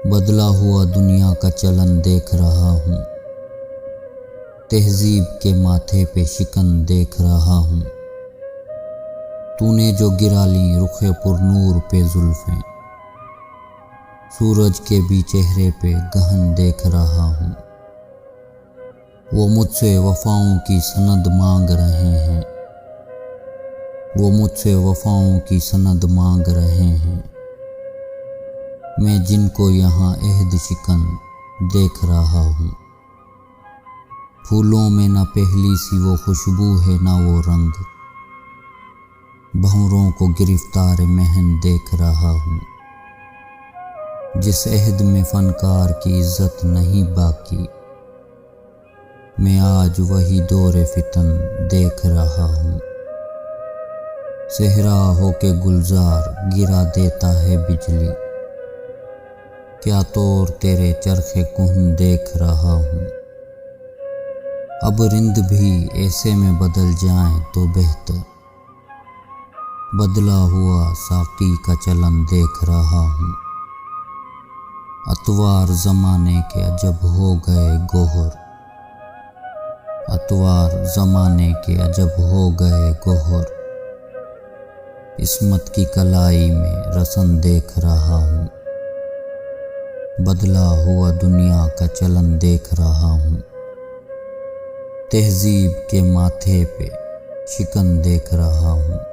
بدلا ہوا دنیا کا چلن دیکھ رہا ہوں، تہذیب کے ماتھے پہ شکن دیکھ رہا ہوں۔ تو نے جو گرا لی رخ پر نور پہ زلفیں، سورج کے بھی چہرے پہ گہن دیکھ رہا ہوں۔ وہ مجھ سے وفاؤں کی سند مانگ رہے ہیں، وہ مجھ سے وفاؤں کی سند مانگ رہے ہیں، میں جن کو یہاں عہد شکن دیکھ رہا ہوں۔ پھولوں میں نہ پہلی سی وہ خوشبو ہے نہ وہ رنگ، بھنوروں کو گرفتار محن دیکھ رہا ہوں۔ جس عہد میں فنکار کی عزت نہیں باقی، میں آج وہی دور فتن دیکھ رہا ہوں۔ صحرا ہو کے گلزار گرا دیتا ہے بجلی، کیا طور تیرے چرخے کہن دیکھ رہا ہوں۔ اب رند بھی ایسے میں بدل جائیں تو بہتر، بدلا ہوا ساقی کا چلن دیکھ رہا ہوں۔ اتوار زمانے کے عجب ہو گئے گوہر، اتوار زمانے کے عجب ہو گئے گوہر، عصمت کی کلائی میں رسن دیکھ رہا ہوں۔ بدلا ہوا دنیا کا چلن دیکھ رہا ہوں، تہذیب کے ماتھے پہ شکن دیکھ رہا ہوں۔